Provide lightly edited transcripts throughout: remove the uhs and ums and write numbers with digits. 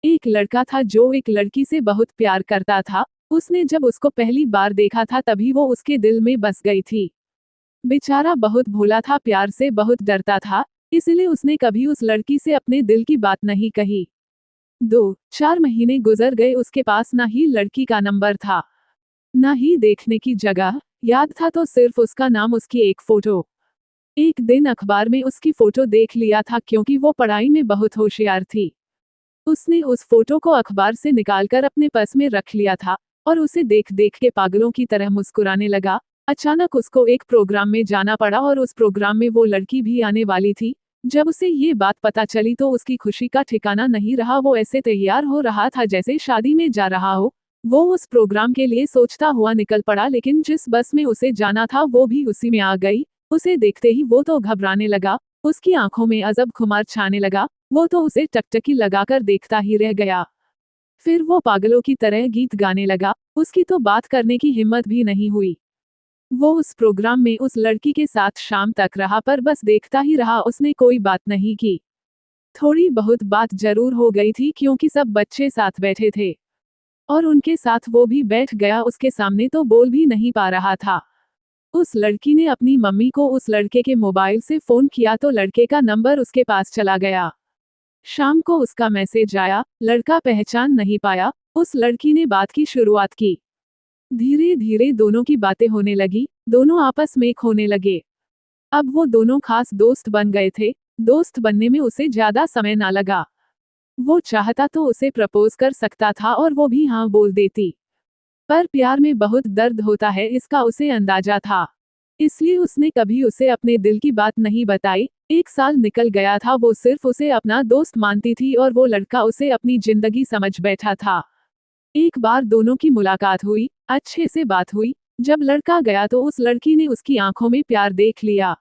एक लड़का था जो एक लड़की से बहुत प्यार करता था। उसने जब उसको पहली बार देखा था तभी वो उसके दिल में बस गई थी। बेचारा बहुत भोला था, प्यार से बहुत डरता था, इसलिए उसने कभी उस लड़की से अपने दिल की बात नहीं कही। 2-4 महीने गुजर गए, उसके पास ना ही लड़की का नंबर था, ना ही देखने की जगह याद था, तो सिर्फ उसका नाम, उसकी एक फोटो। एक दिन अखबार में उसकी फोटो देख लिया था क्योंकि वो पढ़ाई में बहुत होशियार थी। उसने उस फोटो को अखबार से निकालकर अपने पर्स में रख लिया था और उसे देख देख के पागलों की तरह मुस्कुराने लगा। अचानक उसको एक प्रोग्राम में जाना पड़ा और उस प्रोग्राम में वो लड़की भी आने वाली थी। जब उसे ये बात पता चली तो उसकी खुशी का ठिकाना नहीं रहा। वो ऐसे तैयार हो रहा था जैसे शादी में जा रहा हो। वो उस प्रोग्राम के लिए सोचता हुआ निकल पड़ा, लेकिन जिस बस में उसे जाना था वो भी उसी में आ गई। उसे देखते ही वो तो घबराने लगा, उसकी आंखों में अजब खुमार छाने लगा। वो तो उसे टकटकी लगाकर देखता ही रह गया। फिर वो पागलों की तरह गीत गाने लगा, उसकी तो बात करने की हिम्मत भी नहीं हुई। वो उस प्रोग्राम में उस लड़की के साथ शाम तक रहा, पर बस देखता ही रहा, उसने कोई बात नहीं की। थोड़ी बहुत बात जरूर हो गई थी क्योंकि सब बच्चे साथ बैठे थे और उनके साथ वो भी बैठ गया। उसके सामने तो बोल भी नहीं पा रहा था। उस लड़की ने अपनी मम्मी को उस लड़के के मोबाइल से फोन किया तो लड़के का नंबर उसके पास चला गया। शाम को उसका मैसेज आया, लड़का पहचान नहीं पाया। उस लड़की ने बात की शुरुआत की। धीरे धीरे दोनों की बातें होने लगी, दोनों आपस में खोने लगे। अब वो दोनों खास दोस्त बन गए थे। दोस्त बनने में उसे ज्यादा समय ना लगा। वो चाहता तो उसे प्रपोज कर सकता था और वो भी हाँ बोल देती, पर प्यार में बहुत दर्द होता है इसका उसे अंदाजा था। इसलिए उसने कभी उसे अपने दिल की बात नहीं बताई। 1 साल निकल गया था, वो सिर्फ उसे अपना दोस्त मानती थी और वो लड़का उसे अपनी जिंदगी समझ बैठा था। एक बार दोनों की मुलाकात हुई, अच्छे से बात हुई। जब लड़का गया तो उस लड़की ने उसकी आंखों में प्यार देख लिया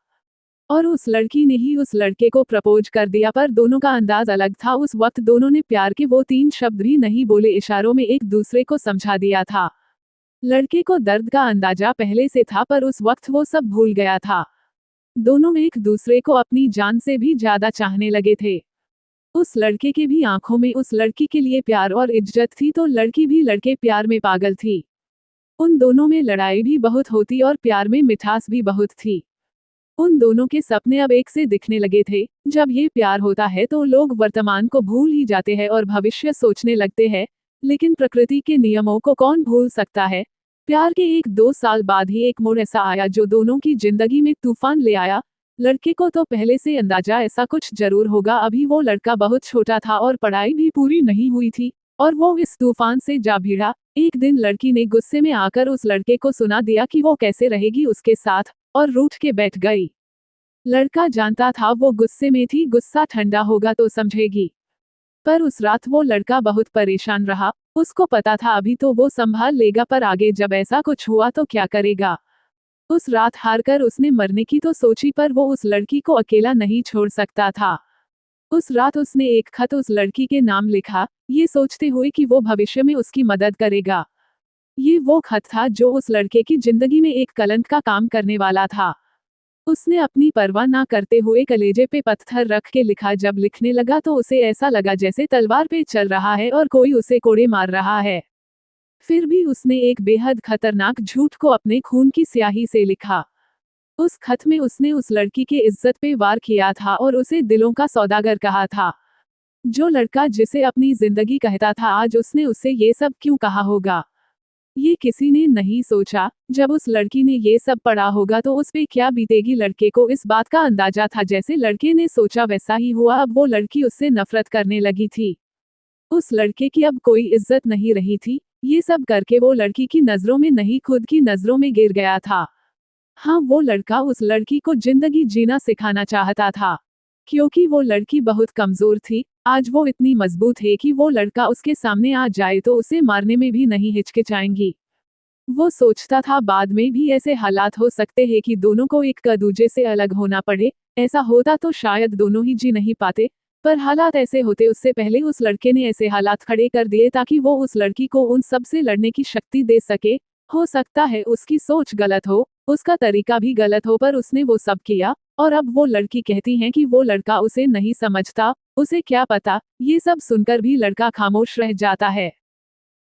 और उस लड़की ने ही उस लड़के को प्रपोज कर दिया, पर दोनों का अंदाज अलग था। उस वक्त दोनों ने प्यार के वो 3 शब्द भी नहीं बोले, इशारों में एक दूसरे को समझा दिया था। लड़के को दर्द का अंदाजा पहले से था, पर उस वक्त वो सब भूल गया था। दोनों एक दूसरे को अपनी जान से भी ज्यादा चाहने लगे थे। उस लड़के के भी आंखों में उस लड़की के लिए प्यार और इज्जत थी, तो लड़की भी लड़के प्यार में पागल थी। उन दोनों में लड़ाई भी बहुत होती और प्यार में मिठास भी बहुत थी। उन दोनों के सपने अब एक से दिखने लगे थे। जब ये प्यार होता है तो लोग वर्तमान को भूल ही जाते हैं और भविष्य सोचने लगते हैं, लेकिन प्रकृति के नियमों को कौन भूल सकता है। प्यार के 1-2 साल बाद ही एक मोड़ ऐसा आया जो दोनों की जिंदगी में तूफान ले आया। लड़के को तो पहले से अंदाजा ऐसा कुछ जरूर होगा, अभी वो लड़का बहुत छोटा था और पढ़ाई भी पूरी नहीं हुई थी और वो इस तूफान से जा भिड़ा। एक दिन लड़की ने गुस्से में आकर उस लड़के को सुना दिया कि वो कैसे रहेगी उसके साथ, और रूठ के बैठ गई। लड़का जानता था वो गुस्से में थी, गुस्सा ठंडा होगा तो समझेगी। पर उस रात वो लड़का बहुत परेशान रहा। उसको पता था अभी तो वो संभाल लेगा, पर आगे जब ऐसा कुछ हुआ तो क्या करेगा। उस रात हारकर उसने मरने की तो सोची, पर वो उस लड़की को अकेला नहीं छोड़ सकता था। उस रात उसने एक खत उस लड़की के नाम लिखा, ये सोचते हुए कि वो भविष्य में उसकी मदद करेगा। ये वो खत था जो उस लड़के की जिंदगी में एक कलंक का काम करने वाला था। उसने अपनी परवाह ना करते हुए कलेजे पे पत्थर रख के लिखा। जब लिखने लगा तो उसे ऐसा लगा जैसे तलवार पे चल रहा है और कोई उसे कोड़े मार रहा है। फिर भी उसने एक बेहद खतरनाक झूठ को अपने खून की स्याही से लिखा। उस खत में उसने उस लड़की के इज्जत पे वार किया था और उसे दिलों का सौदागर कहा था। जो लड़का जिसे अपनी जिंदगी कहता था, आज उसने उससे ये सब क्यों कहा होगा। ये किसी ने नहीं सोचा। जब उस लड़की ने ये सब पढ़ा होगा तो उस पे क्या बीतेगी। लड़के को इस बात का अंदाजा था, जैसे लड़के ने सोचा वैसा ही हुआ। अब वो लड़की उससे नफरत करने लगी थी। उस लड़के की अब कोई इज्जत नहीं रही थी। ये सब करके वो लड़की की नजरों में नहीं, खुद की नजरों में गिर गया था। हाँ, वो लड़का उस लड़की को जिंदगी जीना सिखाना चाहता था, क्योंकि वो लड़की बहुत कमजोर थी। आज वो इतनी मजबूत है कि वो लड़का उसके सामने आ जाए तो उसे मारने में भी नहीं हिचकिचाएंगी। वो सोचता था बाद में भी ऐसे हालात हो सकते हैं कि दोनों को एक दूजे से अलग होना पड़े। ऐसा होता तो शायद दोनों ही जी नहीं पाते, पर हालात ऐसे होते उससे पहले उस लड़के ने ऐसे हालात खड़े कर दिए ताकि वो उस लड़की को उन सब से लड़ने की शक्ति दे सके हो सकता है उसकी सोच गलत हो, उसका तरीका भी गलत हो, पर उसने वो सब किया। और अब वो लड़की कहती है कि वो लड़का उसे नहीं समझता, उसे क्या पता। ये सब सुनकर भी लड़का खामोश रह जाता है।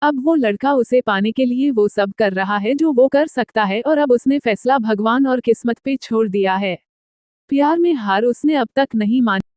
अब वो लड़का उसे पाने के लिए वो सब कर रहा है जो वो कर सकता है, और अब उसने फैसला भगवान और किस्मत पे छोड़ दिया है। प्यार में हार उसने अब तक नहीं मानी।